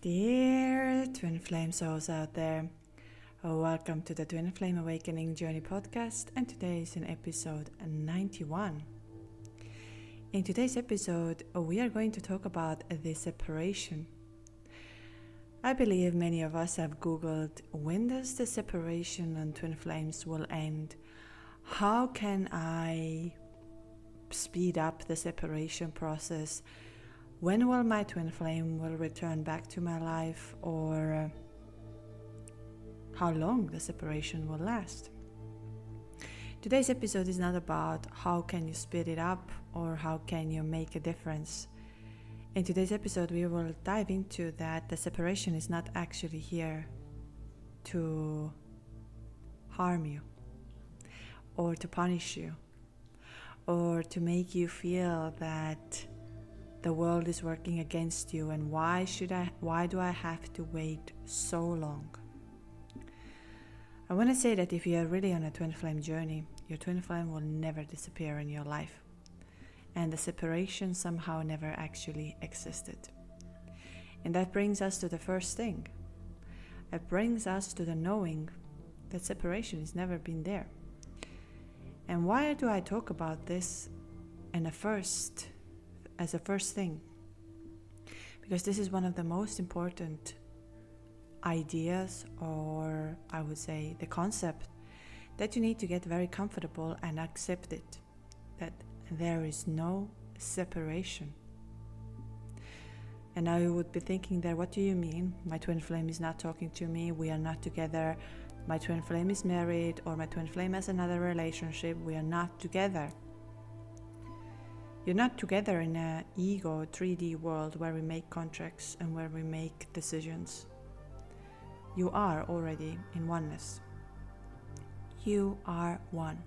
Dear Twin Flame souls out there, welcome to the Twin Flame Awakening Journey podcast, and today is in episode 91. In today's episode, we are going to talk about the separation. I believe many of us have googled, when does the separation on Twin Flames will end? How can I speed up the separation process? When will my twin flame will return back to my life, or how long the separation will last? Today's episode is not about how can you speed it up or how can you make a difference. In today's episode, we will dive into that the separation is not actually here to harm you or to punish you or to make you feel that the world is working against you, and why do I have to wait so long? I want to say that if you are really on a twin flame journey, your twin flame will never disappear in your life, and the separation somehow never actually existed. And that brings us to the first thing. It brings us to the knowing that separation has never been there. And why do I talk about this as a first thing? Because this is one of the most important ideas, or I would say the concept, that you need to get very comfortable and accept it, that there is no separation. And now you would be thinking there, what do you mean? My twin flame is not talking to me, we are not together, my twin flame is married, or my twin flame has another relationship, we are not together. You're not together in an ego 3D world where we make contracts and where we make decisions. You are already in oneness. You are one.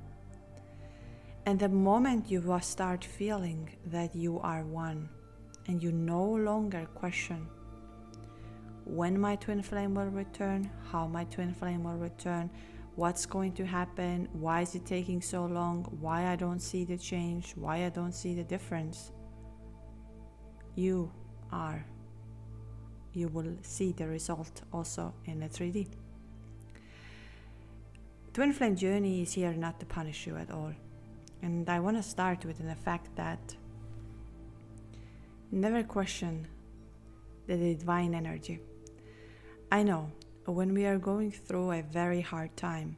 And the moment you start feeling that you are one, and you no longer question when my twin flame will return, how my twin flame will return, what's going to happen, why is it taking so long, why I don't see the change, why I don't see the difference. You will see the result also in a 3D. Twin Flame Journey is here not to punish you at all. And I want to start with the fact that never question the divine energy. I know when we are going through a very hard time,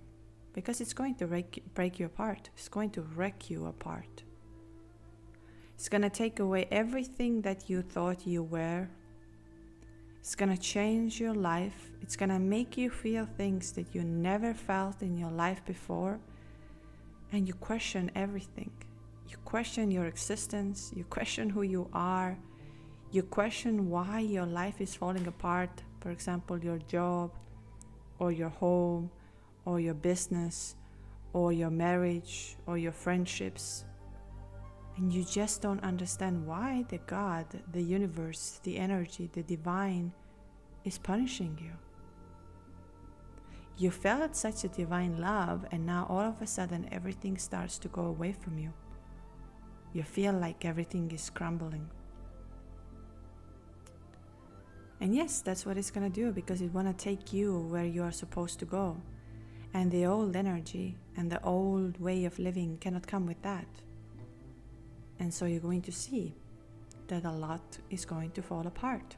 because it's going to break you apart, it's going to wreck you apart. It's going to take away everything that you thought you were. It's going to change your life. It's going to make you feel things that you never felt in your life before, and you question everything. You question your existence, you question who you are, you question why your life is falling apart. For example, your job, or your home, or your business, or your marriage, or your friendships. And you just don't understand why the God, the universe, the energy, the divine is punishing you. You felt such a divine love, and now all of a sudden everything starts to go away from you. You feel like everything is crumbling. And yes, that's what it's going to do, because it want to take you where you are supposed to go. And the old energy and the old way of living cannot come with that. And so you're going to see that a lot is going to fall apart.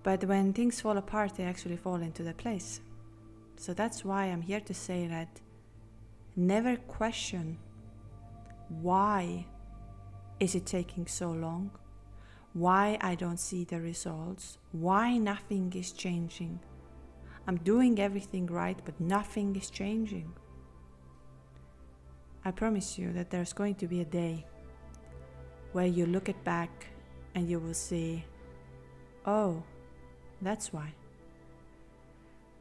But when things fall apart, they actually fall into their place. So that's why I'm here to say that never question why is it taking so long, why I don't see the results, why nothing is changing. I'm doing everything right, but nothing is changing. I promise you that there's going to be a day where you look it back and you will see, oh, that's why.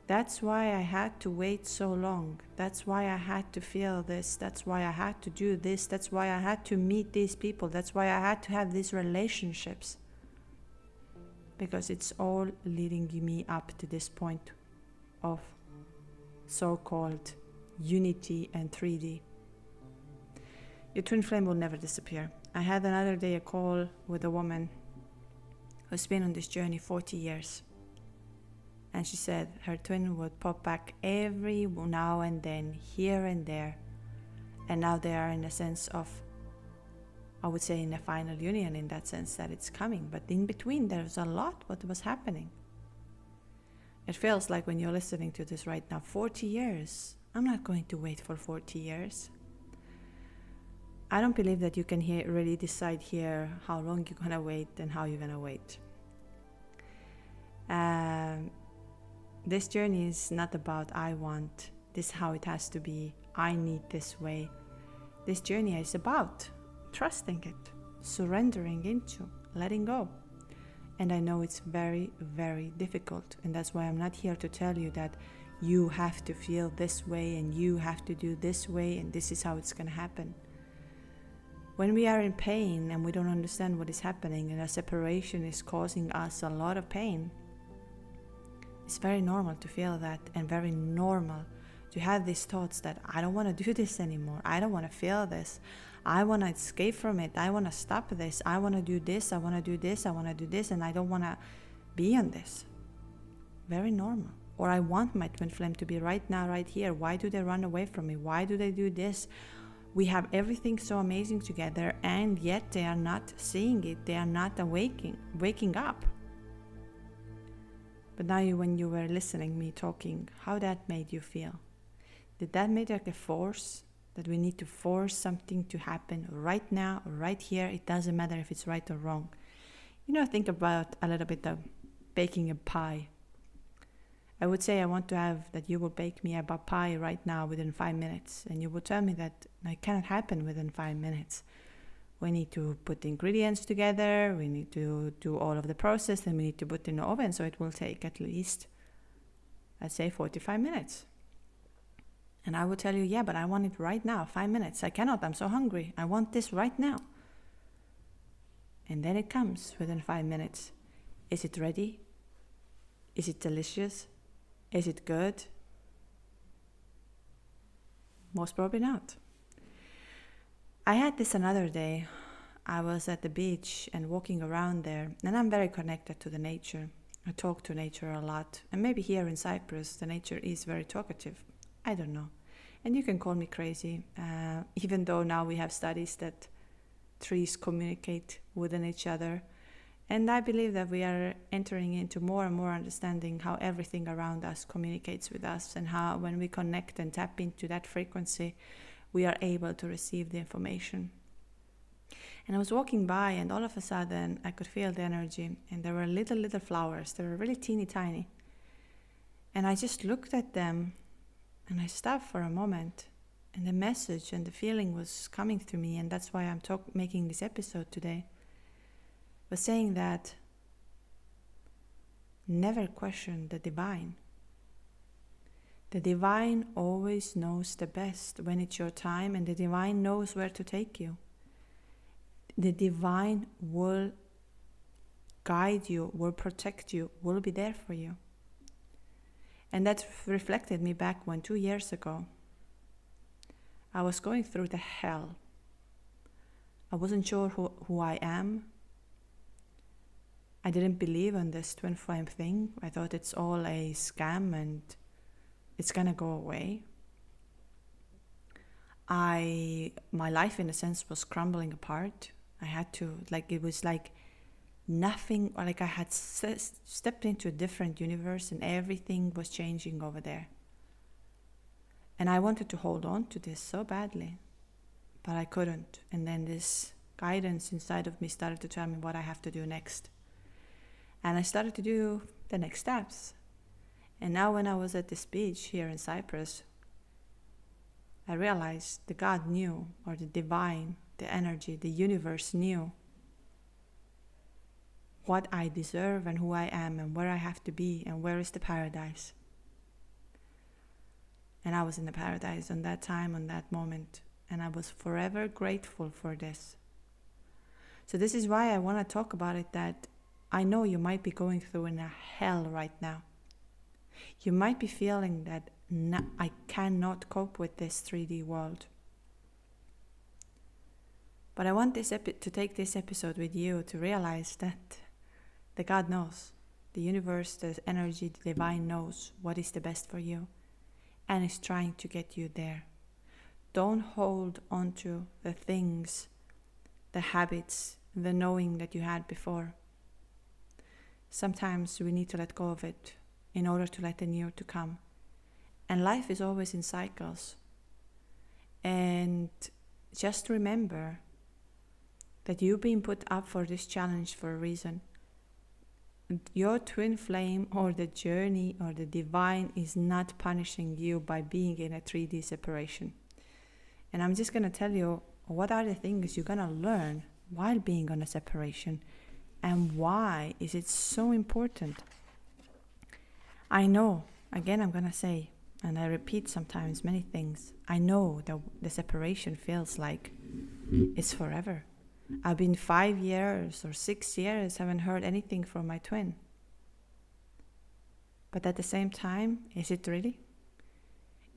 That's why I had to wait so long. That's why I had to feel this. That's why I had to do this. That's why I had to meet these people. That's why I had to have these relationships. Because it's all leading me up to this point of so-called unity and 3D. Your twin flame will never disappear. I had another day a call with a woman who's been on this journey 40 years. And she said her twin would pop back every now and then, here and there. And now they are in a sense of, I would say, in a final union, in that sense that it's coming. But in between, there's a lot what was happening. It feels like when you're listening to this right now, 40 years. I'm not going to wait for 40 years. I don't believe that you can really decide here how long you're going to wait and how you're going to wait. This journey is not about I want, this is how it has to be, I need this way. This journey is about trusting it, surrendering into, letting go. And I know it's very, very difficult. And that's why I'm not here to tell you that you have to feel this way and you have to do this way and this is how it's going to happen. When we are in pain and we don't understand what is happening and a separation is causing us a lot of pain, it's very normal to feel that, and very normal to have these thoughts that I don't want to do this anymore. I don't want to feel this. I want to escape from it. I want to stop this. I want to do this. I want to do this. I want to do this. And I don't want to be on this. Very normal. Or I want my twin flame to be right now, right here. Why do they run away from me? Why do they do this? We have everything so amazing together, and yet they are not seeing it. They are not waking up. But now when you were listening me talking, how that made you feel? Did that make like a force? That we need to force something to happen right now, right here? It doesn't matter if it's right or wrong. Think about a little bit of baking a pie. I would say I want to have that you will bake me a pie right now within 5 minutes. And you will tell me that it cannot happen within 5 minutes. We need to put the ingredients together, we need to do all of the process, and we need to put it in the oven, so it will take at least, let's say, 45 minutes. And I will tell you, yeah, but I want it right now, 5 minutes. I cannot, I'm so hungry. I want this right now. And then it comes within 5 minutes. Is it ready? Is it delicious? Is it good? Most probably not. I had this another day. I was at the beach and walking around there, and I'm very connected to the nature. I talk to nature a lot, and maybe here in Cyprus the nature is very talkative. I don't know. And you can call me crazy, even though now we have studies that trees communicate within each other. And I believe that we are entering into more and more understanding how everything around us communicates with us, and how when we connect and tap into that frequency, we are able to receive the information. And I was walking by, and all of a sudden I could feel the energy, and there were little flowers. They were really teeny tiny. And I just looked at them, and I stopped for a moment, and the message and the feeling was coming through me, and that's why I'm making this episode today, was saying that never question the divine. The divine always knows the best when it's your time, and the divine knows where to take you. The divine will guide you, will protect you, will be there for you. And that reflected me back when 2 years ago I was going through the hell. I wasn't sure who I am. I didn't believe in this twin flame thing. I thought it's all a scam and it's gonna go away. My life in a sense was crumbling apart. I had to, it was like nothing, like I had stepped into a different universe and everything was changing over there. And I wanted to hold on to this so badly, but I couldn't. And then this guidance inside of me started to tell me what I have to do next. And I started to do the next steps. And now when I was at this beach here in Cyprus, I realized the God knew, or the divine, the energy, the universe knew what I deserve and who I am and where I have to be and where is the paradise. And I was in the paradise on that time, on that moment, and I was forever grateful for this. So this is why I want to talk about it, that I know you might be going through in a hell right now. You might be feeling that I cannot cope with this 3D world. But I want to take this episode with you to realize that The God knows. The universe, the energy, the divine knows what is the best for you and is trying to get you there. Don't hold on to the things, the habits, the knowing that you had before. Sometimes we need to let go of it in order to let the new to come. And life is always in cycles. And just remember that you've been put up for this challenge for a reason. Your twin flame or the journey or the divine is not punishing you by being in a 3D separation. And I'm just going to tell you what are the things you're going to learn while being on a separation and why is it so important. I know, again I'm going to say, and I repeat sometimes many things, I know that the separation feels like it's forever. I've been 5 years or 6 years, haven't heard anything from my twin. But at the same time, is it really?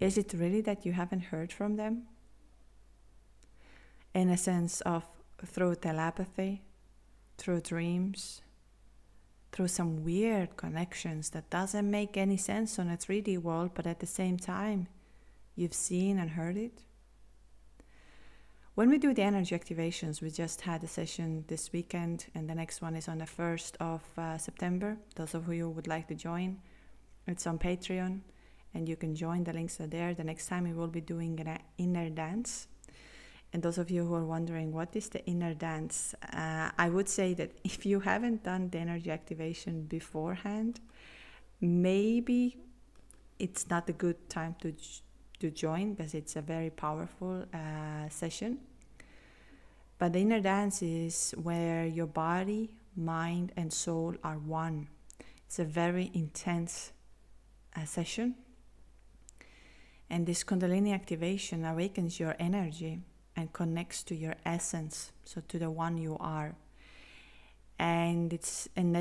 Is it really that you haven't heard from them? In a sense of through telepathy, through dreams, through some weird connections that doesn't make any sense on a 3D world, but at the same time, you've seen and heard it? When we do the energy activations, we just had a session this weekend, and the next one is on the 1st of September. Those of you who would like to join, it's on Patreon, and you can join. The links are there. The next time we will be doing an inner dance. And those of you who are wondering, what is the inner dance? I would say that if you haven't done the energy activation beforehand, maybe it's not a good time to join, because it's a very powerful session. But the inner dance is where your body, mind and soul are one. It's a very intense session. And this Kundalini activation awakens your energy and connects to your essence, so to the one you are. And that's in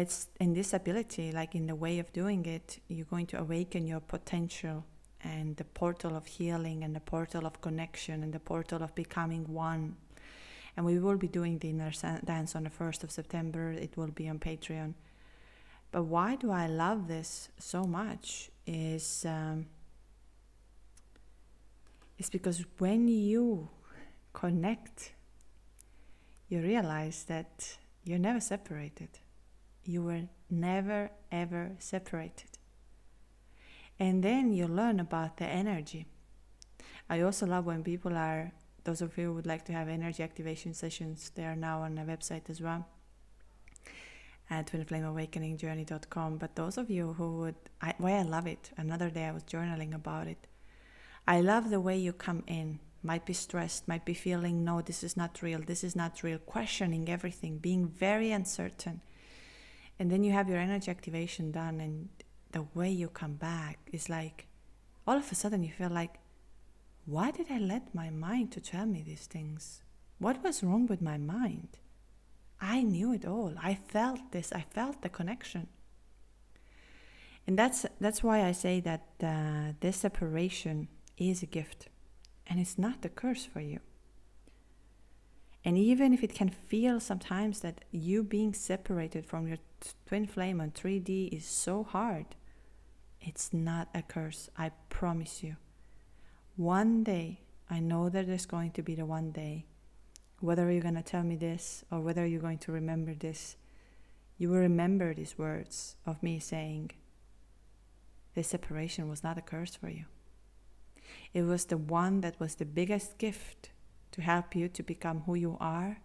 this ability, like in the way of doing it, you're going to awaken your potential and the portal of healing and the portal of connection and the portal of becoming one. And we will be doing the inner dance on the 1st of September. It will be on Patreon. But why do I love this so much is because when you connect, you realize that you're never separated. You were never ever separated. And then you learn about the energy. I also love when people are, those of you who would like to have energy activation sessions, they are now on the website as well, at twinflameawakeningjourney.com. But those of you who would, why I love it, another day I was journaling about it. I love the way you come in, might be stressed, might be feeling, no, this is not real, questioning everything, being very uncertain. And then you have your energy activation done, and the way you come back is like, all of a sudden you feel like, why did I let my mind to tell me these things? What was wrong with my mind? I knew it all. I felt this. I felt the connection. And that's why I say that this separation is a gift. And it's not a curse for you. And even if it can feel sometimes that you being separated from your twin flame on 3D is so hard, it's not a curse. I promise you. One day, I know that there's going to be the one day, whether you're going to tell me this or whether you're going to remember this, you will remember these words of me saying, this separation was not a curse for you. It was the one that was the biggest gift to help you to become who you are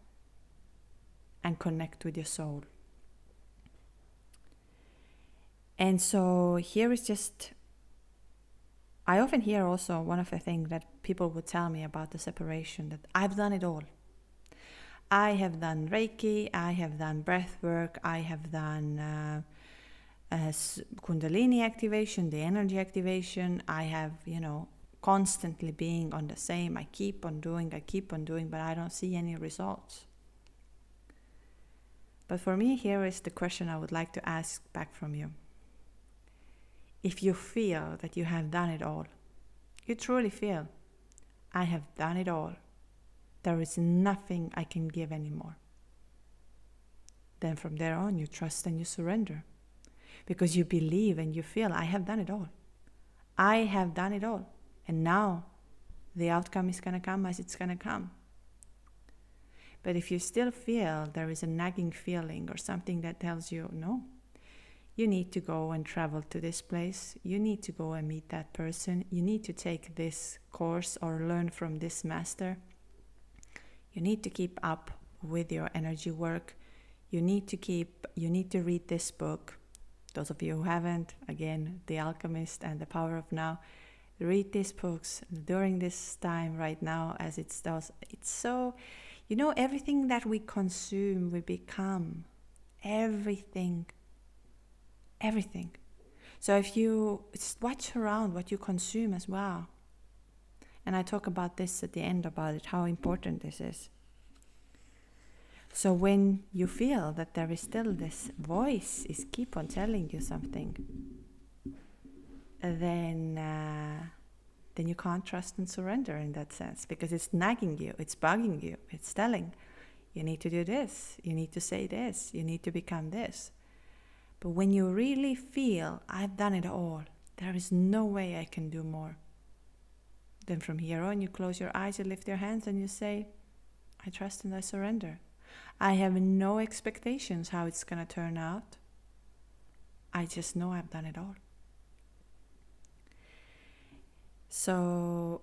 and connect with your soul. And so here is just, I often hear also one of the things that people would tell me about the separation, that I've done it all. I have done Reiki, I have done breath work, I have done Kundalini activation, the energy activation. I have, constantly being on the same. I keep on doing, but I don't see any results. But for me, here is the question I would like to ask back from you. If you feel that you have done it all, you truly feel, I have done it all, there is nothing I can give anymore, then from there on you trust and you surrender. Because you believe and you feel, I have done it all. I have done it all. And now the outcome is going to come as it's going to come. But if you still feel there is a nagging feeling or something that tells you, no, you need to go and travel to this place, you need to go and meet that person, you need to take this course or learn from this master, you need to keep up with your energy work, you need to read this book. Those of you who haven't, again, The Alchemist and The Power of Now, read these books during this time right now, as it's so, everything that we consume, we become. Everything. So if you watch around what you consume as well, and I talk about this at the end about it, how important this is. So when you feel that there is still this voice is keep on telling you something, then you can't trust and surrender in that sense, because it's nagging you, it's bugging you, it's telling you need to do this, you need to say this, you need to become this. But when you really feel, I've done it all, there is no way I can do more, then from here on you close your eyes, you lift your hands and you say, I trust and I surrender. I have no expectations how it's going to turn out. I just know I've done it all. So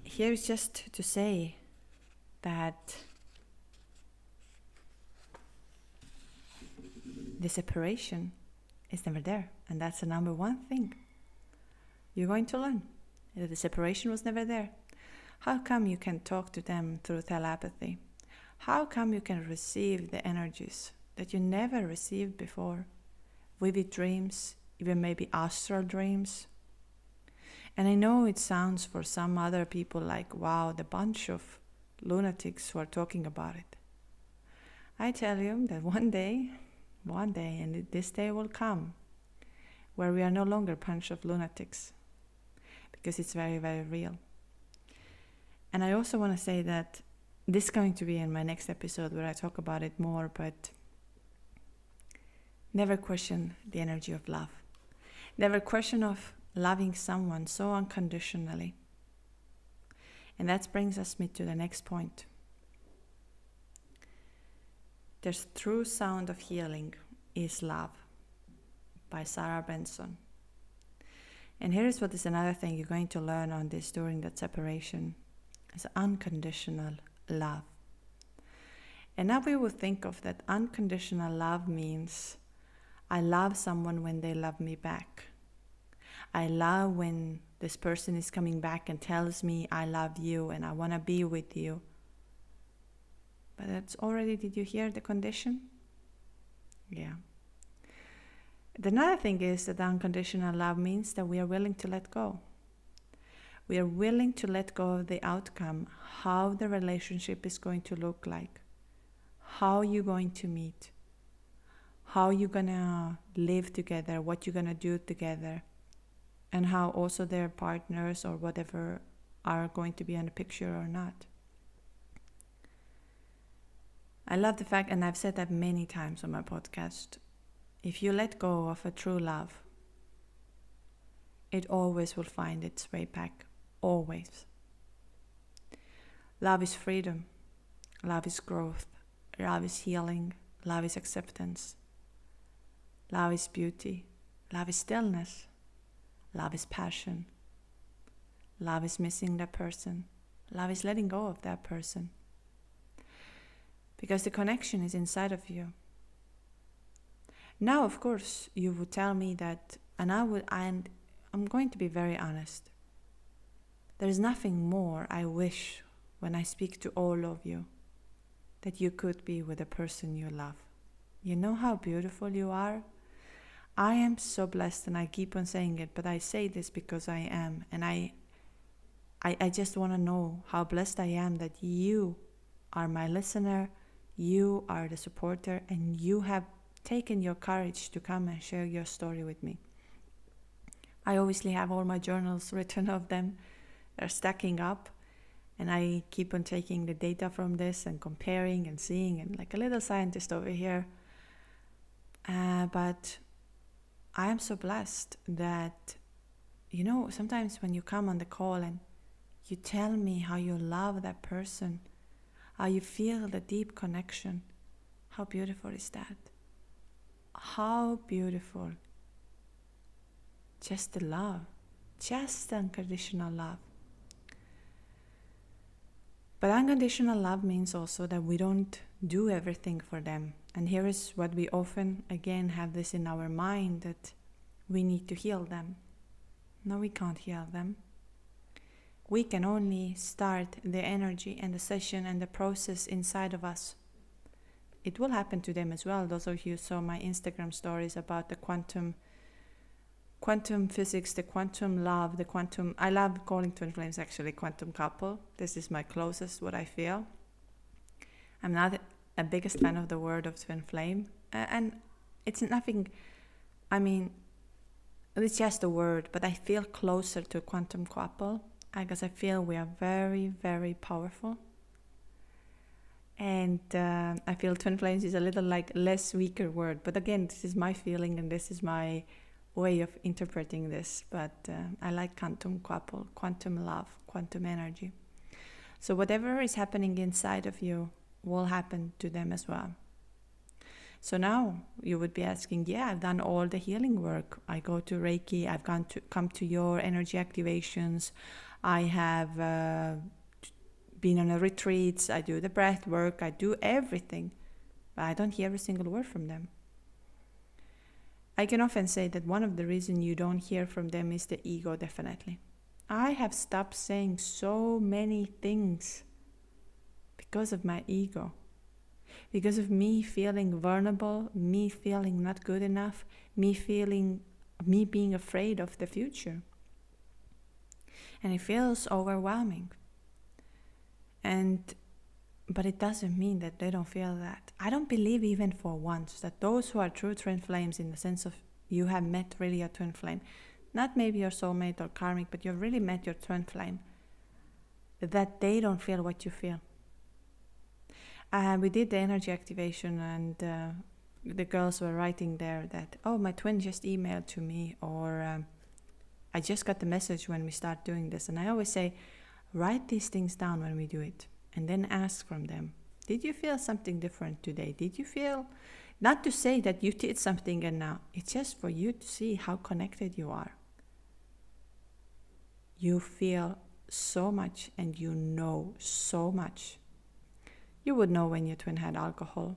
here's just to say that the separation is never there. And that's the number one thing you're going to learn, that the separation was never there. How come you can talk to them through telepathy? How come you can receive the energies that you never received before? Vivid dreams, even maybe astral dreams. And I know it sounds for some other people like, wow, the bunch of lunatics who are talking about it. I tell you that one day, and this day will come, where we are no longer a bunch of lunatics, because it's very, very real. And I also want to say that this is going to be in my next episode where I talk about it more, but never question the energy of love. Never question of loving someone so unconditionally. And that brings us to the next point. There's true sound of healing is love by Sarah Benson. And here is what is another thing you're going to learn on this during that separation. It's unconditional love. And now we will think of that unconditional love means I love someone when they love me back. I love when this person is coming back and tells me I love you and I want to be with you. But that's already, did you hear the condition? Yeah. Another thing is that unconditional love means that we are willing to let go. We are willing to let go of the outcome, how the relationship is going to look like, how you're going to meet, how you're going to live together, what you're going to do together, and how also their partners or whatever are going to be in the picture or not. I love the fact, and I've said that many times on my podcast, if you let go of a true love, it always will find its way back. Always. Love is freedom. Love is growth. Love is healing. Love is acceptance. Love is beauty. Love is stillness. Love is passion. Love is missing that person. Love is letting go of that person. Because the connection is inside of you. Now, of course, you would tell me that, and I'm going to be very honest. There is nothing more I wish when I speak to all of you that you could be with the person you love. You know how beautiful you are? I am so blessed, and I keep on saying it, but I say this because I am, and I just want to know how blessed I am that you are my listener, you are the supporter, and you have taken your courage to come and share your story with me. I obviously have all my journals written of them. They're stacking up, And I keep on taking the data from this and comparing and seeing, and like a little scientist over here. But I am so blessed that, sometimes when you come on the call and you tell me how you love that person, how you feel the deep connection, how beautiful is that? How beautiful. Just the love, just the unconditional love. But unconditional love means also that we don't do everything for them. And here is what we often, again, have this in our mind, that we need to heal them. No, we can't heal them. We can only start the energy and the session and the process inside of us. It will happen to them as well. Those of you who saw my Instagram stories about the quantum physics, the quantum love, I love calling twin flames actually quantum couple. This is my closest, what I feel. I'm not a biggest fan of the word of twin flame. And it's nothing, it's just a word, but I feel closer to a quantum couple because I feel we are very, very powerful. And I feel twin flames is a little like less weaker word. But again, this is my feeling and this is my way of interpreting this, but I like quantum couple, quantum love, quantum energy. So whatever is happening inside of you will happen to them as well. So now you would be asking, I've done all the healing work. I go to Reiki, I've come to your energy activations, I have been on a retreats, I do the breath work, I do everything, but I don't hear a single word from them. I can often say that one of the reasons you don't hear from them is the ego, definitely. I have stopped saying so many things because of my ego. Because of me feeling vulnerable, me feeling not good enough, me being afraid of the future. And it feels overwhelming. But it doesn't mean that they don't feel that. I don't believe even for once that those who are true twin flames, in the sense of you have met really a twin flame, not maybe your soulmate or karmic, but you've really met your twin flame, that they don't feel what you feel. We did the energy activation and the girls were writing there that, my twin just emailed to me, or I just got the message when we start doing this. And I always say, write these things down when we do it. And then ask from them, did you feel something different today? Did you feel, not to say that you did something and now, it's just for you to see how connected you are. You feel so much and you know so much. You would know when your twin had alcohol.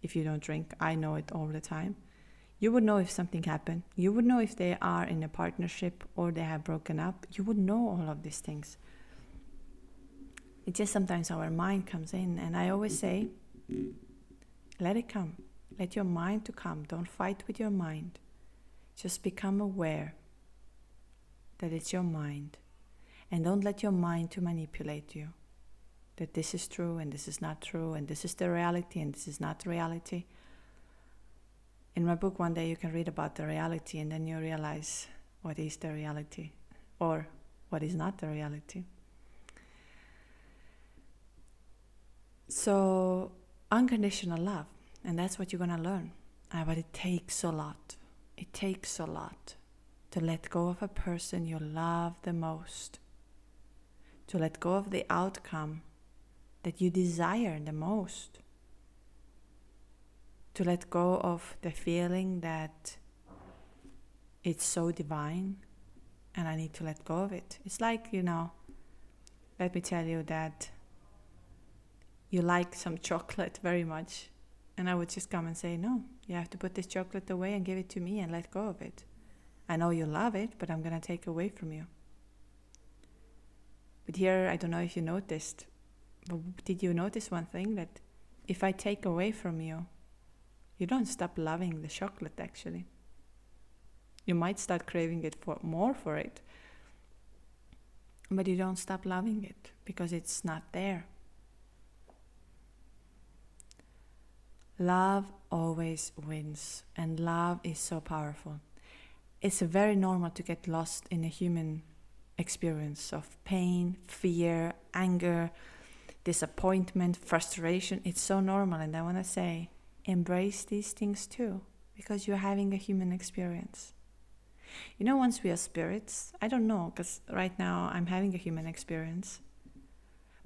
If you don't drink, I know it all the time. You would know if something happened. You would know if they are in a partnership or they have broken up. You would know all of these things. It's just sometimes our mind comes in, and I always say, let it come. Let your mind to come. Don't fight with your mind. Just become aware that it's your mind. And don't let your mind to manipulate you. That this is true and this is not true, and this is the reality and this is not reality. In my book, one day you can read about the reality and then you realize what is the reality or what is not the reality. So, unconditional love, and that's what you're going to learn. But it takes a lot. It takes a lot to let go of a person you love the most, to let go of the outcome that you desire the most, to let go of the feeling that it's so divine and I need to let go of it. It's like, let me tell you that you like some chocolate very much, and I would just come and say, no, you have to put this chocolate away and give it to me and let go of it. I know you love it, but I'm going to take away from you. But here, I don't know if you noticed, but did you notice one thing? That if I take away from you, you don't stop loving the chocolate actually. You might start craving it more for it, but you don't stop loving it because it's not there. Love always wins, and love is so powerful. It's very normal to get lost in a human experience of pain, fear, anger, disappointment, frustration. It's so normal, and I want to say, embrace these things too, because you're having a human experience. Once we are spirits, I don't know, because right now I'm having a human experience.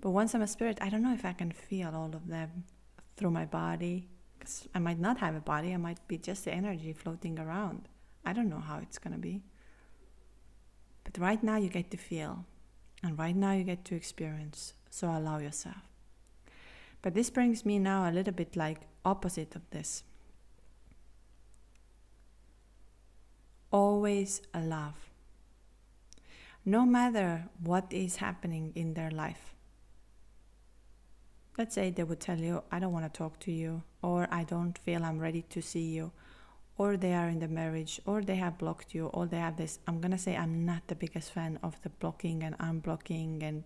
But once I'm a spirit, I don't know if I can feel all of them through my body, because I might not have a body. I might be just the energy floating around. I don't know how it's going to be. But right now you get to feel, and right now you get to experience. So allow yourself. But this brings me now a little bit like opposite of this. Always love. No matter what is happening in their life. Let's say they would tell you, I don't want to talk to you, or I don't feel I'm ready to see you, or they are in the marriage, or they have blocked you, or they have this. I'm going to say I'm not the biggest fan of the blocking and unblocking and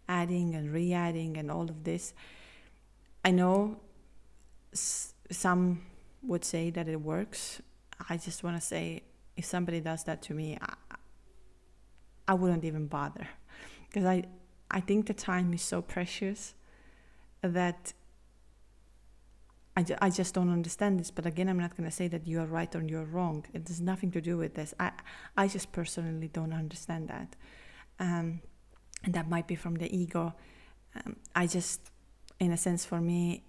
adding and re-adding and all of this. I know some would say that it works. I just want to say, if somebody does that to me, I wouldn't even bother, because I think the time is so precious that I just don't understand this. But again, I'm not going to say that you are right or you're wrong. It has nothing to do with this. I just personally don't understand that. And that might be from the ego. I just, in a sense, for me,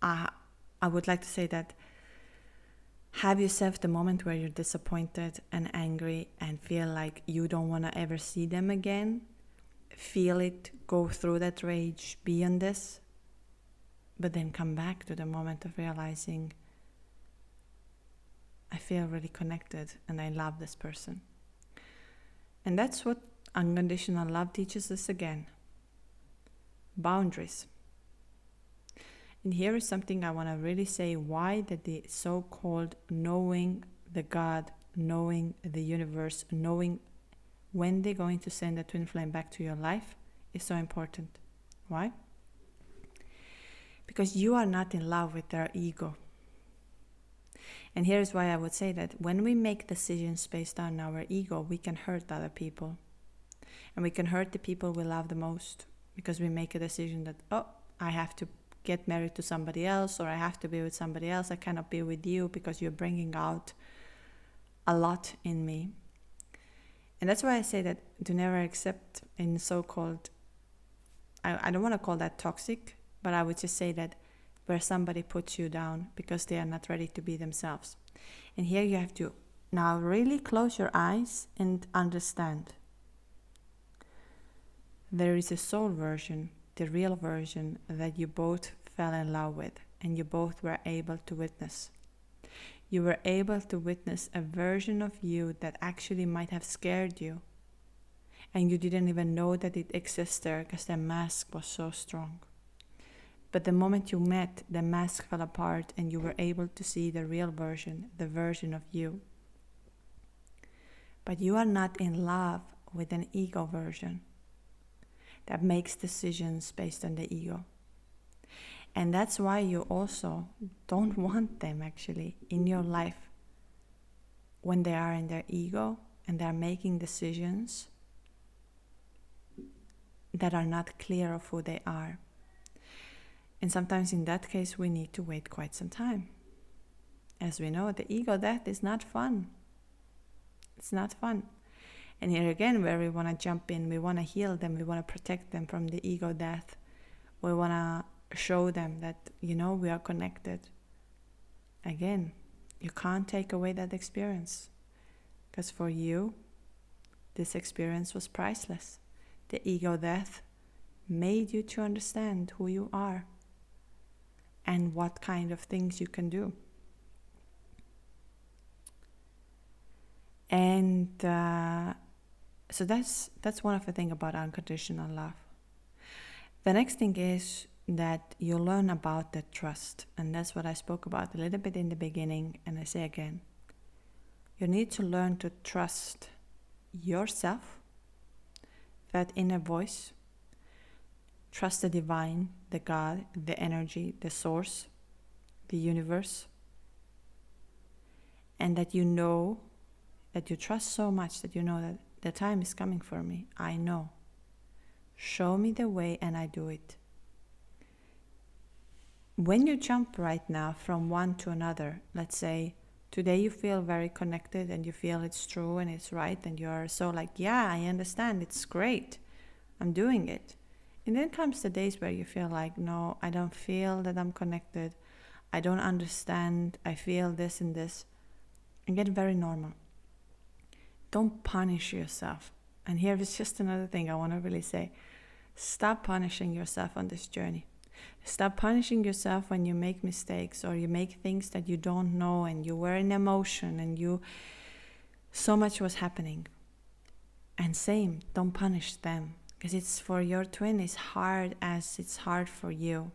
I would like to say that have yourself the moment where you're disappointed and angry and feel like you don't want to ever see them again. Feel it, go through that rage, be on this, but then come back to the moment of realizing, I feel really connected and I love this person. And that's what unconditional love teaches us again. Boundaries. And here is something I want to really say, why that the so-called knowing the God, knowing the universe, knowing when they're going to send a twin flame back to your life is so important. Why? Because you are not in love with their ego. And here's why I would say that when we make decisions based on our ego, we can hurt other people. And we can hurt the people we love the most, because we make a decision that, oh, I have to get married to somebody else, or I have to be with somebody else. I cannot be with you because you're bringing out a lot in me. And that's why I say that to never accept in so-called, I don't want to call that toxic, but I would just say that where somebody puts you down because they are not ready to be themselves. And here you have to now really close your eyes and understand. There is a soul version, the real version that you both fell in love with and you both were able to witness. You were able to witness a version of you that actually might have scared you. And you didn't even know that it exists there because the mask was so strong. But the moment you met, the mask fell apart and you were able to see the real version, the version of you. But you are not in love with an ego version that makes decisions based on the ego. And that's why you also don't want them actually in your life when they are in their ego and they are making decisions that are not clear of who they are. And sometimes in that case, we need to wait quite some time. As we know, the ego death is not fun. It's not fun. And here again, where we want to jump in, we want to heal them, we want to protect them from the ego death. We want to show them that, we are connected. Again, you can't take away that experience. Because for you, this experience was priceless. The ego death made you to understand who you are and what kind of things you can do. And so that's one of the things about unconditional love. The next thing is that you learn about the trust, and that's what I spoke about a little bit in the beginning, and I say again, you need to learn to trust yourself, that inner voice, trust the divine, the God, the energy, the source, the universe, and that you know, that you trust so much that you know that the time is coming for me. I know. Show me the way and I do it. When you jump right now from one to another, let's say today you feel very connected and you feel it's true and it's right and you're so like, yeah, I understand, it's great, I'm doing it. And then comes the days where you feel like, no, I don't feel that I'm connected, I don't understand, I feel this and this. And get very normal. Don't punish yourself. And here is just another thing I want to really say. Stop punishing yourself on this journey. Stop punishing yourself when you make mistakes or you make things that you don't know and you were in emotion and so much was happening. And same, don't punish them, because it's for your twin as hard as it's hard for you.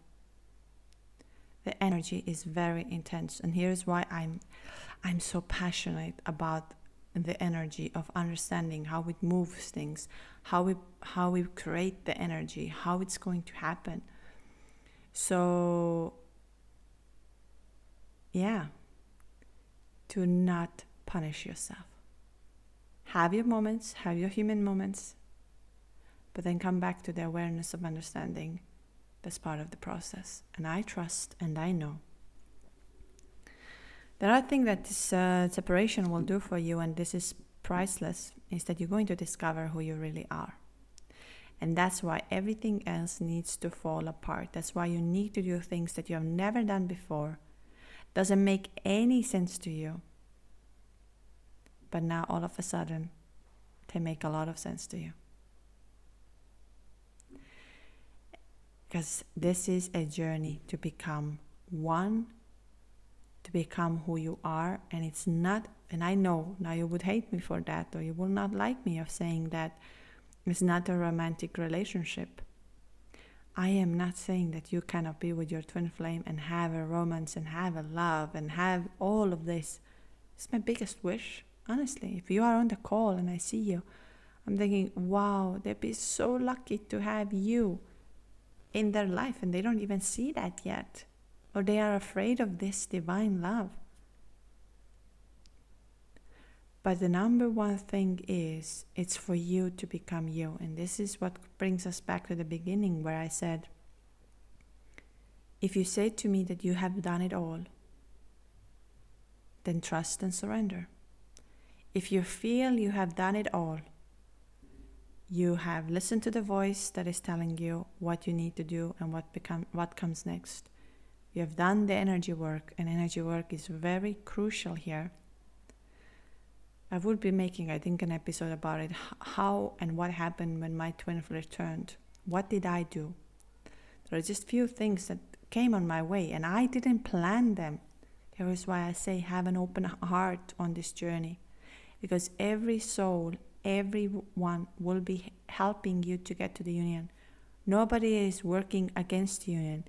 The energy is very intense, and here's why I'm so passionate about the energy of understanding how it moves things, how we create the energy, how it's going to happen. So yeah, do not punish yourself. Have your moments, have your human moments, but then come back to the awareness of understanding. That's part of the process. And I trust and I know. The other thing that this separation will do for you, and this is priceless, is that you're going to discover who you really are. And that's why everything else needs to fall apart. That's why you need to do things that you have never done before. Doesn't make any sense to you. But now all of a sudden, they make a lot of sense to you. Because this is a journey to become one, to become who you are. And it's not, and I know now you would hate me for that, or you will not like me of saying that it's not a romantic relationship. I am not saying that you cannot be with your twin flame and have a romance and have a love and have all of this. It's my biggest wish, honestly. If you are on the call and I see you, I'm thinking, wow, they'd be so lucky to have you in their life, and they don't even see that yet, or they are afraid of this divine love. But the number one thing is, it's for you to become you. And this is what brings us back to the beginning, where I said, if you say to me that you have done it all, then trust and surrender. If you feel you have done it all, you have listened to the voice that is telling you what you need to do and what comes next. You have done the energy work, and energy work is very crucial here. I would be making, I think, an episode about it, how and what happened when my twin returned. What did I do? There are just few things that came on my way, and I didn't plan them. That is why I say have an open heart on this journey, because every soul, everyone will be helping you to get to the union. Nobody is working against the union.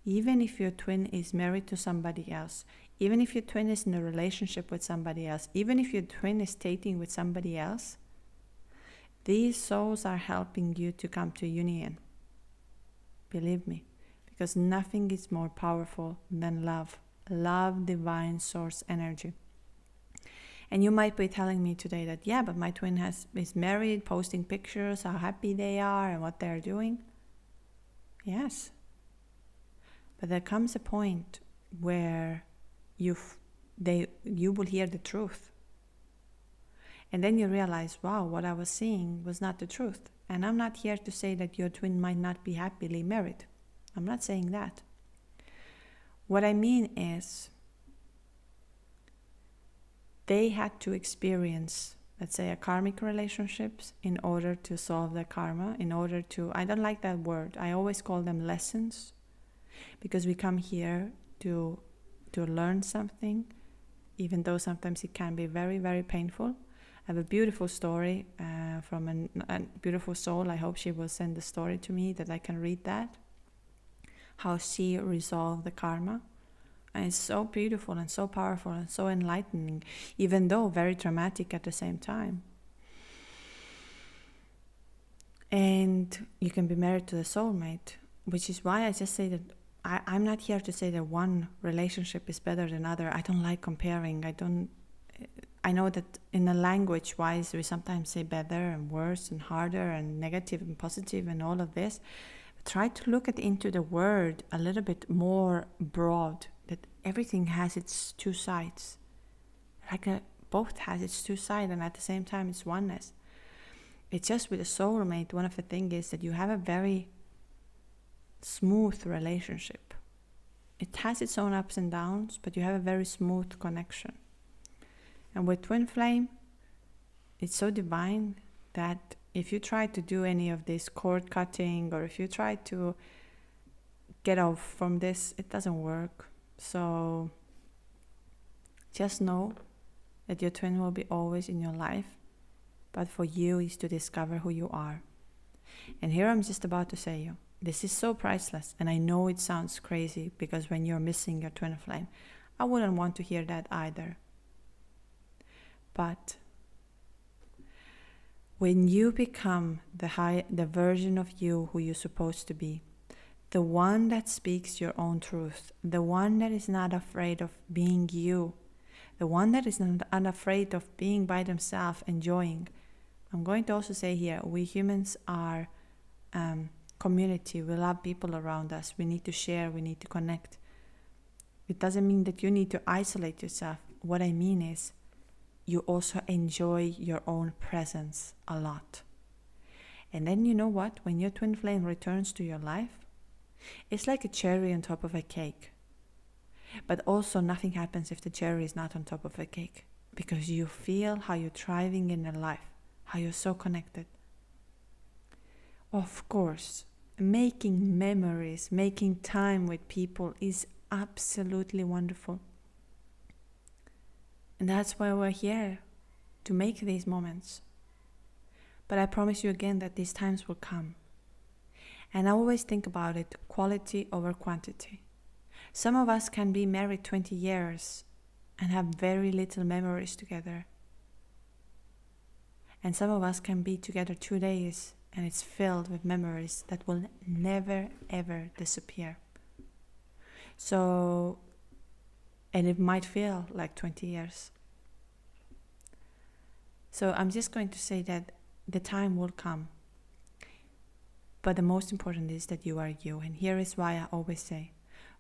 Even if your twin is married to somebody else, even if your twin is in a relationship with somebody else, even if your twin is dating with somebody else, these souls are helping you to come to union. Believe me, because nothing is more powerful than love. Love, divine source energy. And you might be telling me today that, yeah, but my twin is married, posting pictures, how happy they are and what they're doing. Yes. But there comes a point where you will hear the truth. And then you realize, wow, what I was seeing was not the truth. And I'm not here to say that your twin might not be happily married. I'm not saying that. What I mean is, they had to experience, let's say, a karmic relationships in order to solve their karma, in order to, I don't like that word, I always call them lessons, because we come here to learn something, even though sometimes it can be very, very painful. I have a beautiful story from a beautiful soul. I hope she will send the story to me that I can read that, how she resolved the karma. And it's so beautiful and so powerful and so enlightening, even though very dramatic at the same time. And you can be married to the soulmate, which is why I just say that I'm not here to say that one relationship is better than other. I don't like comparing. I know that in a language wise, we sometimes say better and worse and harder and negative and positive and all of this. But try to look into the word a little bit more broad, that everything has its two sides. Both has its two sides, and at the same time it's oneness. It's just with a soulmate, one of the things is that you have a very smooth relationship. It has its own ups and downs, but you have a very smooth connection. And with twin flame, it's so divine that if you try to do any of this cord cutting, or if you try to get off from this, it doesn't work. So just know that your twin will be always in your life, but for you is to discover who you are. And here I'm just about to say you, this is so priceless, and I know it sounds crazy, because when you're missing your twin flame, I wouldn't want to hear that either. But when you become the version of you who you're supposed to be, the one that speaks your own truth, the one that is not afraid of being you, the one that is not unafraid of being by themselves, enjoying. I'm going to also say here, we humans are community. We love people around us. We need to share, we need to connect. It doesn't mean that you need to isolate yourself. What I mean is, you also enjoy your own presence a lot. And then you know what? When your twin flame returns to your life, it's like a cherry on top of a cake. But also nothing happens if the cherry is not on top of a cake, because you feel how you're thriving in your life, how you're so connected. Of course, making memories, making time with people is absolutely wonderful. And that's why we're here, to make these moments. But I promise you again that these times will come. And I always think about it, quality over quantity. Some of us can be married 20 years and have very little memories together. And some of us can be together 2 days and it's filled with memories that will never ever disappear. So, and it might feel like 20 years. So I'm just going to say that the time will come. But the most important is that you are you. And here is why I always say,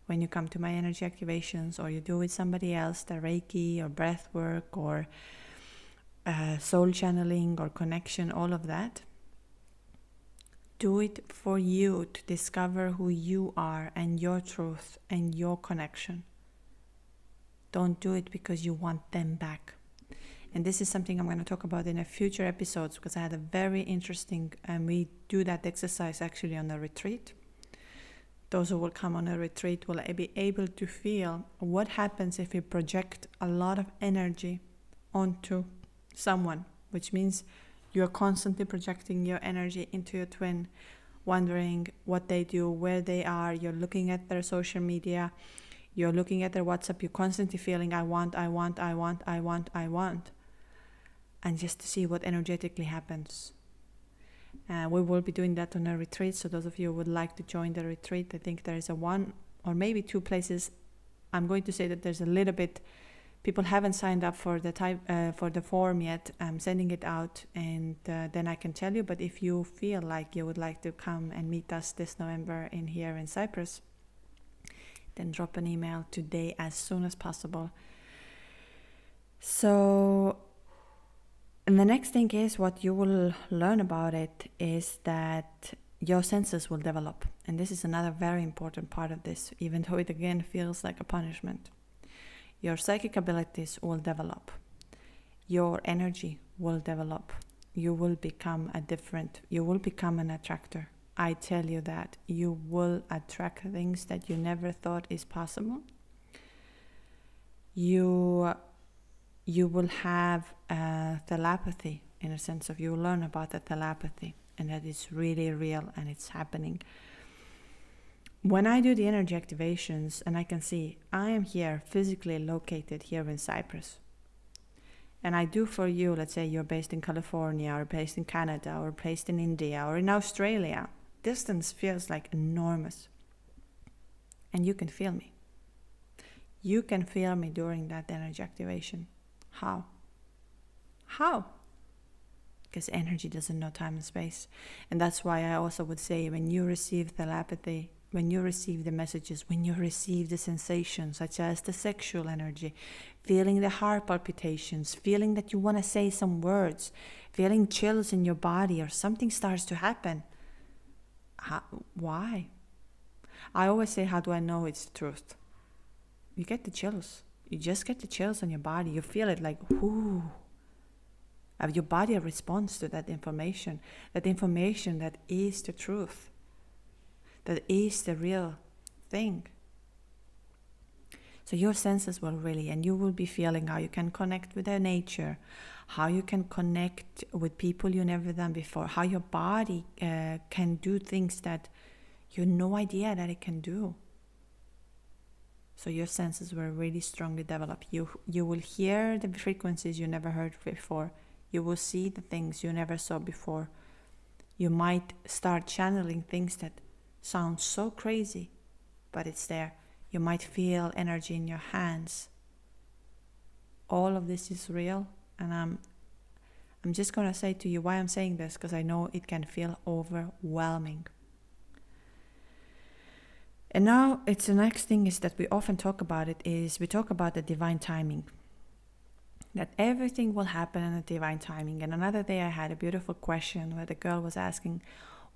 when you come to my energy activations, or you do with somebody else, the Reiki or breath work or soul channeling or connection, all of that, do it for you to discover who you are and your truth and your connection. Don't do it because you want them back. And this is something I'm going to talk about in a future episodes, because I had a very interesting, and we do that exercise actually on a retreat. Those who will come on a retreat will be able to feel what happens if you project a lot of energy onto someone, which means you're constantly projecting your energy into your twin, wondering what they do, where they are. You're looking at their social media, you're looking at their WhatsApp, you're constantly feeling I want. And just to see what energetically happens. We will be doing that on a retreat, so those of you who would like to join the retreat, I think there is a 1 or maybe 2 places. I'm going to say that there's a little bit, people haven't signed up for the form yet. I'm sending it out, and then I can tell you. But if you feel like you would like to come and meet us this November here in Cyprus, then drop an email today as soon as possible. So, and the next thing is, what you will learn about it is that your senses will develop. And this is another very important part of this, even though it again feels like a punishment. Your psychic abilities will develop. Your energy will develop. You will become you will become an attractor. I tell you that. You will attract things that you never thought is possible. You will have telepathy, in a sense of, you will learn about the telepathy, and that is really real and it's happening. When I do the energy activations and I can see I am here physically located here in Cyprus, and I do for you, let's say you're based in California or based in Canada or based in India or in Australia, distance feels like enormous, and you can feel me. You can feel me during that energy activation. How? How? Because energy doesn't know time and space. And that's why I also would say, when you receive telepathy, when you receive the messages, when you receive the sensations, such as the sexual energy, feeling the heart palpitations, feeling that you want to say some words, feeling chills in your body, or something starts to happen. Why? I always say, how do I know it's the truth? You get the chills. You just get the chills on your body. You feel it like, whoo. Your body responds to that information that is the truth, that is the real thing. So your senses will really, and you will be feeling how you can connect with the nature, how you can connect with people you never done before, how your body can do things that you had no idea that it can do. So your senses will really strongly develop. You will hear the frequencies you never heard before. You will see the things you never saw before. You might start channeling things that sound so crazy, but it's there. You might feel energy in your hands. All of this is real, and I'm just going to say to you why I'm saying this, because I know it can feel overwhelming. And now it's the next thing is that we often talk about it, is we talk about the divine timing. That everything will happen in a divine timing. And another day I had a beautiful question where the girl was asking,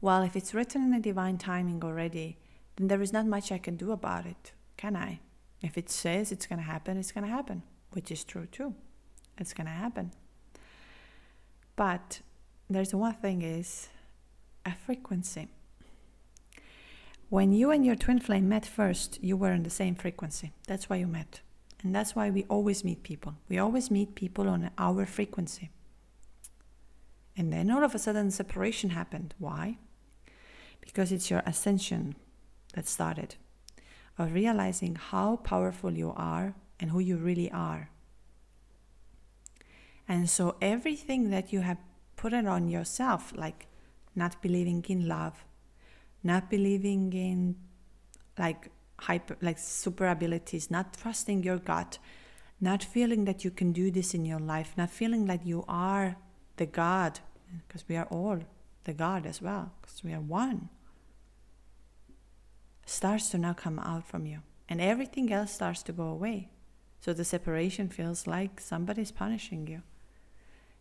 well, if it's written in a divine timing already, then there is not much I can do about it, can I? If it says it's going to happen, it's going to happen, which is true too. It's going to happen. But there's one thing, is a frequency. When you and your twin flame met first, you were in the same frequency. That's why you met. And that's why we always meet people. We always meet people on our frequency. And then all of a sudden separation happened. Why? Because it's your ascension that started, of realizing how powerful you are and who you really are. And so everything that you have put it on yourself, like not believing in love, not believing in like super abilities, not trusting your gut, not feeling that you can do this in your life, not feeling like you are the God, because we are all the God as well, because we are one, starts to now come out from you, and everything else starts to go away. So the separation feels like somebody's punishing you,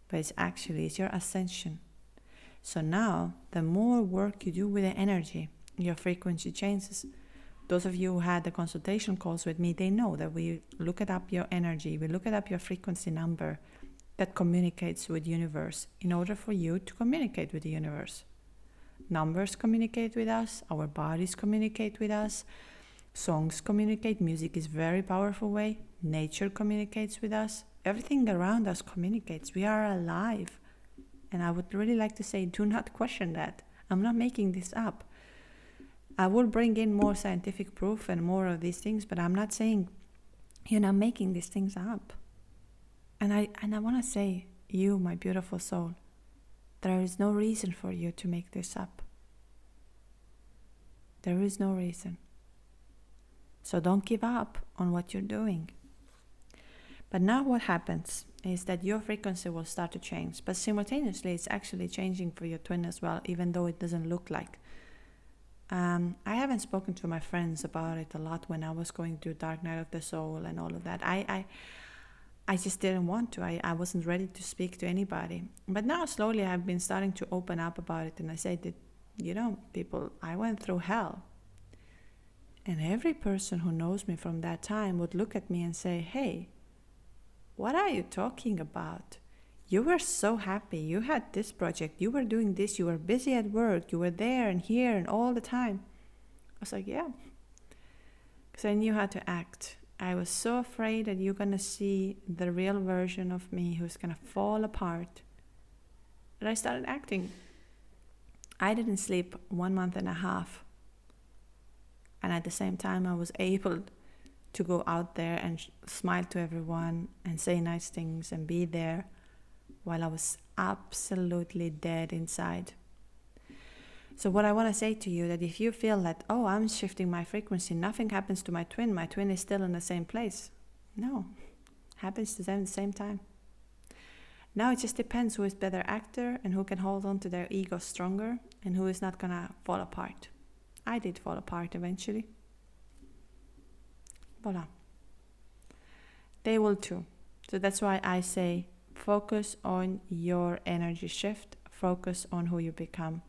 but it's your ascension. So now the more work you do with the energy, your frequency changes. Those of you who had the consultation calls with me, they know that we look it up your energy, we look it up your frequency number that communicates with the universe in order for you to communicate with the universe. Numbers communicate with us, our bodies communicate with us, songs communicate, music is a very powerful way, nature communicates with us, everything around us communicates. We are alive. And I would really like to say, do not question that. I'm not making this up. I will bring in more scientific proof and more of these things, but I'm not saying you're not making these things up. And I want to say, you, my beautiful soul, there is no reason for you to make this up. There is no reason. So don't give up on what you're doing. But now what happens is that your frequency will start to change, but simultaneously it's actually changing for your twin as well, even though it doesn't look like. I haven't spoken to my friends about it a lot when I was going through Dark Night of the Soul and all of that. I just didn't want to. I wasn't ready to speak to anybody. But now slowly I've been starting to open up about it, and I say that, people, I went through hell. And every person who knows me from that time would look at me and say, hey, what are you talking about? You were so happy. You had this project. You were doing this. You were busy at work. You were there and here and all the time. I was like, yeah. Because I knew how to act. I was so afraid that you're going to see the real version of me who's going to fall apart. And I started acting. I didn't sleep 1.5 months. And at the same time, I was able to go out there and smile to everyone and say nice things and be there while I was absolutely dead inside. So what I want to say to you, that if you feel that, oh, I'm shifting my frequency, nothing happens to my twin is still in the same place. No, happens to them at the same time. Now it just depends who is better actor and who can hold on to their ego stronger and who is not gonna fall apart. I did fall apart eventually. Voila. They will too. So that's why I say focus on your energy shift. Focus on who you become.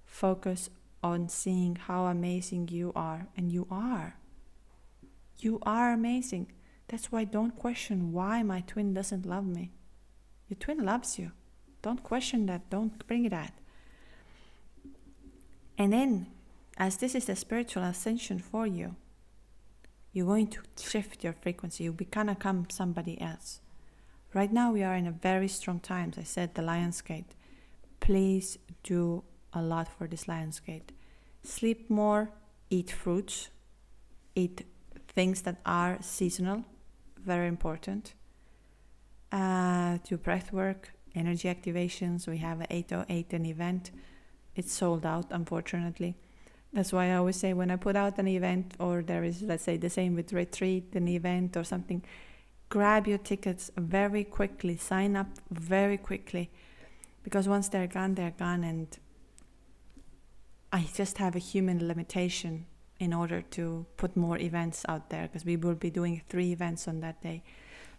Focus on seeing how amazing you are. And you are. You are amazing. That's why don't question why my twin doesn't love me. Your twin loves you. Don't question that. Don't bring that. And then, as this is a spiritual ascension for you, you're going to shift your frequency. You're gonna become somebody else. Right now we are in a very strong times. I said the Lion's Gate. Please do a lot for this Lion's Gate. Sleep more, eat fruits, eat things that are seasonal, very important. Do breath work, energy activations. We have an 808 an event. It's sold out, unfortunately. That's why I always say when I put out an event, or there is, let's say, the same with retreat, an event or something, grab your tickets very quickly, sign up very quickly, because once they're gone, and I just have a human limitation in order to put more events out there, because we will be doing 3 events on that day.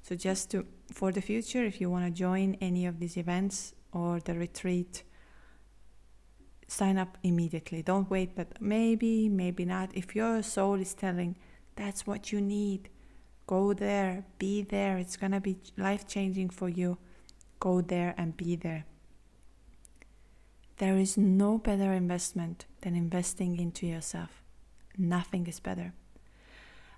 So just for the future, if you want to join any of these events or the retreat, sign up immediately. Don't wait, but maybe not. If your soul is telling that's what you need, go there, be there. It's going to be life-changing for you. Go there and be there. There is no better investment than investing into yourself. Nothing is better.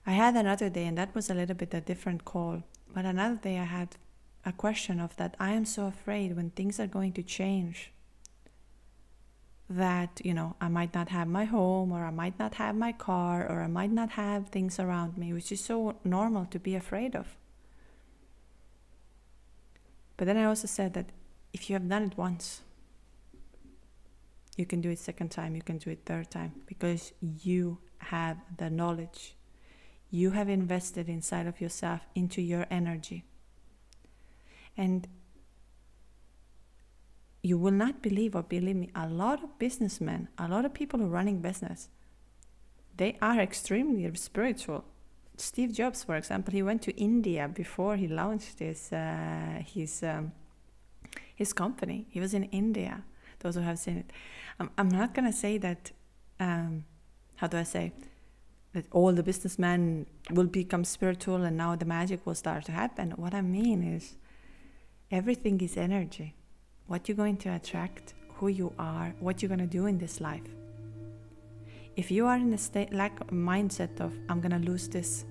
I had another day, and that was a little bit a different call, but another day I had a question of that I am so afraid when things are going to change that, I might not have my home, or I might not have my car, or I might not have things around me, which is so normal to be afraid of. But then I also said that if you have done it once, you can do it second time, you can do it third time, because you have the knowledge. You have invested inside of yourself into your energy. And you will not believe, or believe me, a lot of businessmen, a lot of people who are running business, they are extremely spiritual. Steve Jobs, for example, he went to India before he launched his company. He was in India. Those who have seen it. I'm not going to say that, that all the businessmen will become spiritual and now the magic will start to happen. What I mean is, everything is energy. What you're going to attract, who you are, what you're going to do in this life. If you are in a mindset of, I'm going to lose this,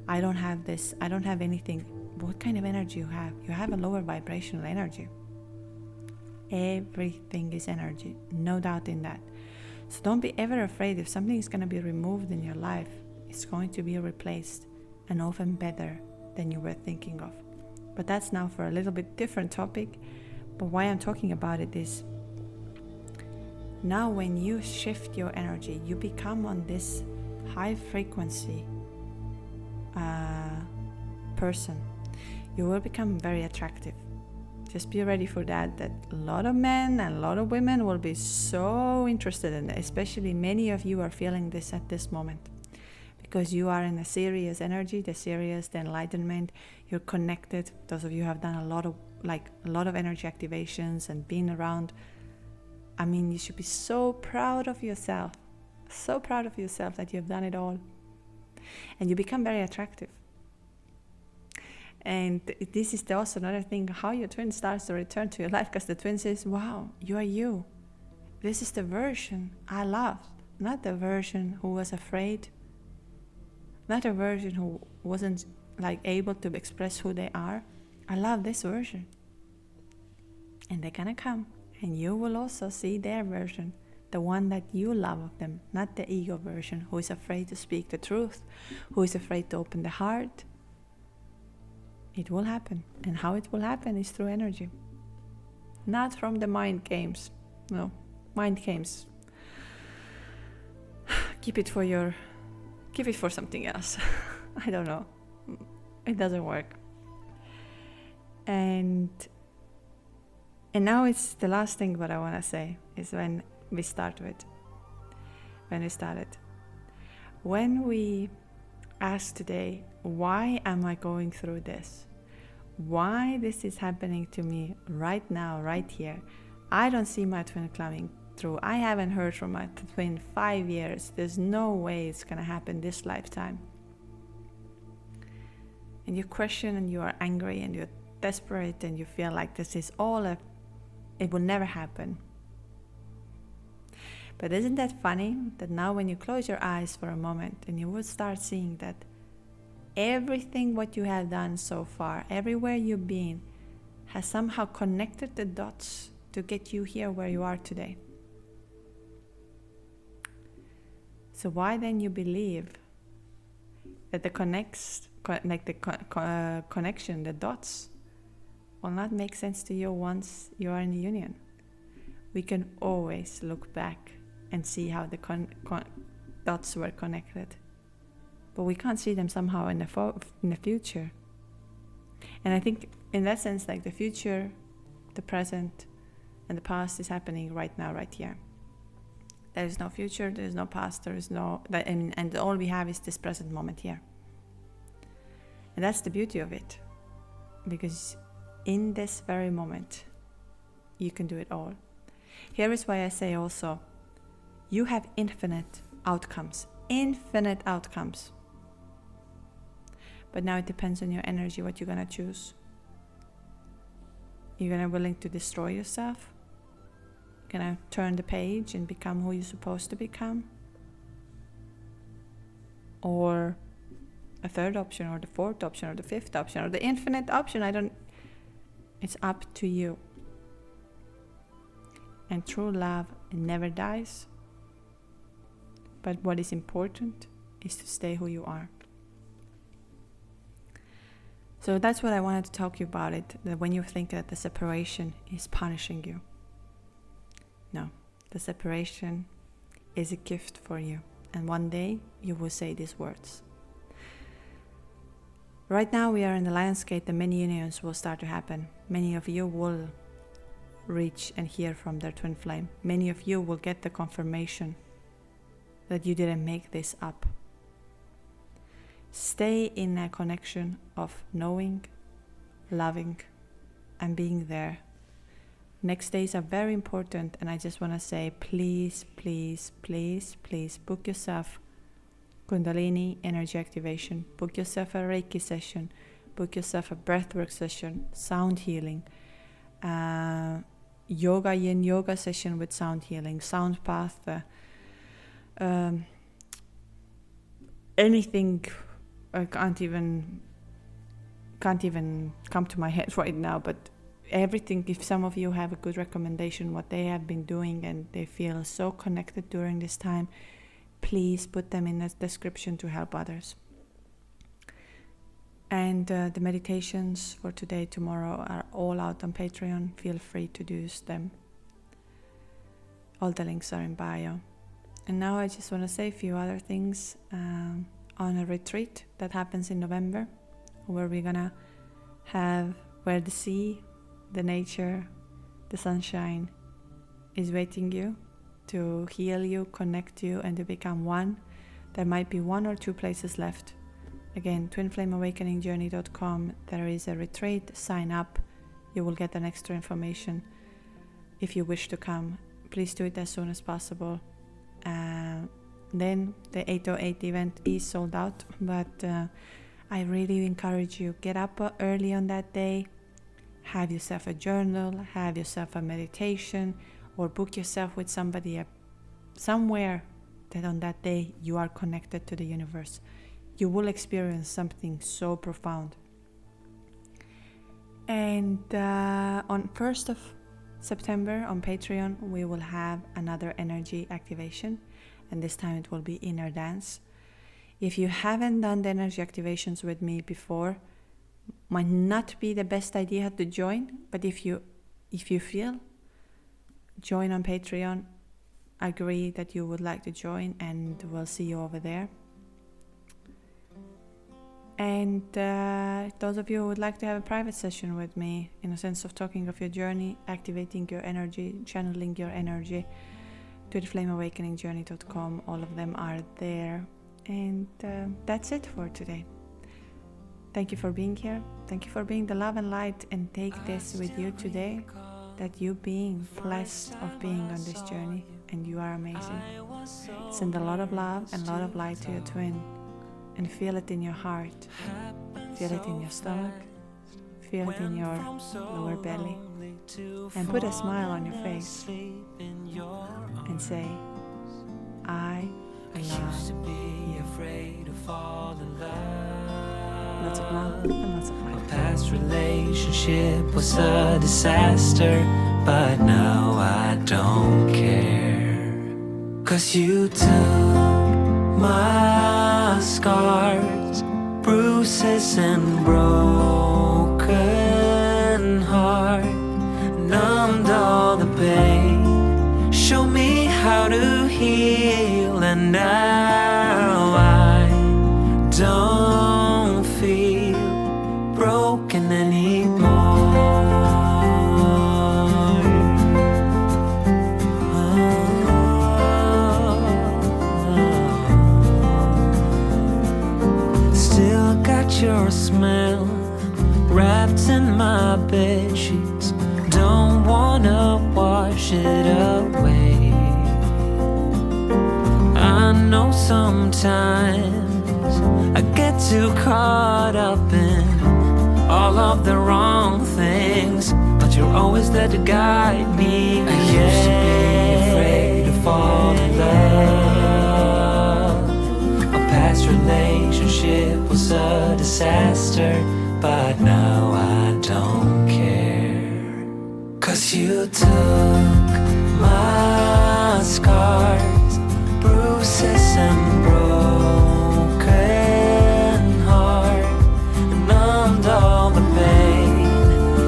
I don't have this, I don't have anything, what kind of energy you have? You have a lower vibrational energy. Everything is energy, no doubt in that. So don't be ever afraid if something is going to be removed in your life. It's going to be replaced, and often better than you were thinking of. But that's now for a little bit different topic. But why I'm talking about it is, now when you shift your energy, you become on this high frequency person. You will become very attractive. Just be ready for that a lot of men and a lot of women will be so interested in it. Especially many of you are feeling this at this moment, because you are in a serious energy, the enlightenment. You're connected. Those of you who have done a lot of energy activations and been around, you should be so proud of yourself. So proud of yourself that you've done it all. And you become very attractive. And this is also another thing, how your twin starts to return to your life, because the twin says, wow, you are you. This is the version I loved, not the version who was afraid, not a version who wasn't able to express who they are. I love this version. And they're gonna come, and you will also see their version, the one that you love of them, not the ego version who is afraid to speak the truth, who is afraid to open the heart. It will happen. And how it will happen is through energy. Not from the mind games. No, mind games. Keep it for something else. I don't know. It doesn't work. And And now it's the last thing what I want to say is when we started. When we ask today, why am I going through this? Why this is happening to me right now, right here? I don't see my twin coming through. I haven't heard from my twin 5 years. There's no way it's going to happen this lifetime. And you question and you are angry and you're desperate and you feel like this is it will never happen. But isn't that funny that now when you close your eyes for a moment and you will start seeing that everything what you have done so far, everywhere you've been, has somehow connected the dots to get you here where you are today. So why then you believe that the connection, the dots, will not make sense to you once you are in a union? We can always look back and see how the dots were connected, but we can't see them somehow in the future. And I think in that sense, like the future, the present, and the past is happening right now, right here. There is no future, there is no past, and all we have is this present moment here. And that's the beauty of it, because in this very moment, you can do it all. Here is why I say also, you have infinite outcomes. But now it depends on your energy, what you're going to choose. You're going to be willing to destroy yourself? You're going to turn the page and become who you're supposed to become? Or a third option, or the fourth option, or the fifth option, or the infinite option? It's up to you. And true love never dies. But what is important is to stay who you are. So that's what I wanted to talk to you about it. That when you think that the separation is punishing you. No, the separation is a gift for you. And one day you will say these words. Right now we are in the landscape that many unions will start to happen. Many of you will reach and hear from their twin flame. Many of you will get the confirmation that you didn't make this up. Stay in a connection of knowing, loving, and being there. Next days are very important, and I just want to say, please, please, please, please book yourself Kundalini energy activation, book yourself a Reiki session, book yourself a breathwork session, sound healing, yoga, yin yoga session with sound healing, sound path, anything. I can't even come to my head right now, but everything. If some of you have a good recommendation what they have been doing and they feel so connected during this time, please put them in the description to help others. And the meditations for today, tomorrow are all out on Patreon. Feel free to use them. All the links are in bio. And now I just want to say a few other things. On a retreat that happens in November, where we're gonna have where the sea, the nature, the sunshine is waiting you to heal you, connect you, and to become one. There might be 1 or 2 places left. Again, twinflameawakeningjourney.com. There is a retreat. Sign up. You will get an extra information. If you wish to come, please do it as soon as possible. Then the 808 event is sold out, but I really encourage you, get up early on that day, have yourself a journal, have yourself a meditation, or book yourself with somebody somewhere that on that day you are connected to the universe. You will experience something so profound. And on 1st of September on Patreon, we will have another energy activation. And this time it will be inner dance. If you haven't done the energy activations with me before, might not be the best idea to join, but if you feel, join on Patreon. Agree that you would like to join, and we'll see you over there. And those of you who would like to have a private session with me, in a sense of talking of your journey, activating your energy, channeling your energy, twinflameawakeningjourney.com, all of them are there. And that's it for today. Thank you for being here. Thank you for being the love and light, and take this with you today, that you being blessed of being on this journey, and you are amazing. Send a lot of love and a lot of light to your twin, and feel it in your heart, feel it in your stomach, feel it in your lower belly, and put a smile on your face and say, I love you. Lots of love and lots of light. My past relationship was a disaster, but now I don't care. 'Cause you took my scars, bruises and broken heart, numbed all the pain, show me how to heal, and now I don't feel broken anymore. Still got your smell wrapped in my bedsheets, don't wanna wash it away. I know sometimes I get too caught up in all of the wrong things, but you're always there to guide me. I used to be afraid to fall in love. A past relationship was a disaster, but now I don't care. 'Cause you took my scars, bruises and broken heart, numbed all the pain,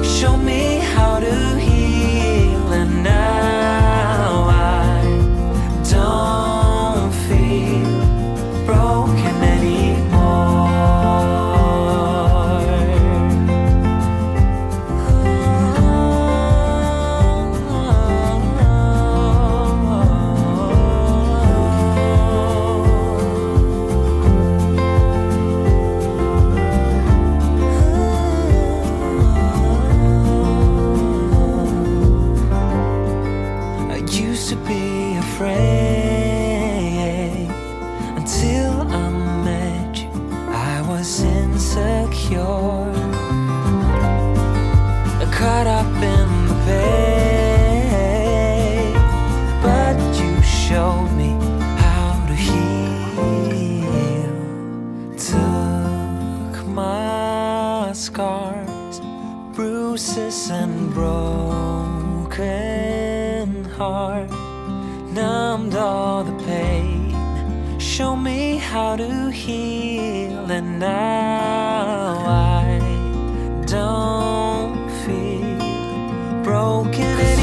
show me how to heal, and now I don't feel broken anymore. Until I met you, I was insecure, caught up in the pain, but you showed me how to heal. Took my scars, bruises and broken heart, numbed all the pain, show me how to heal, and now I don't feel broken anymore.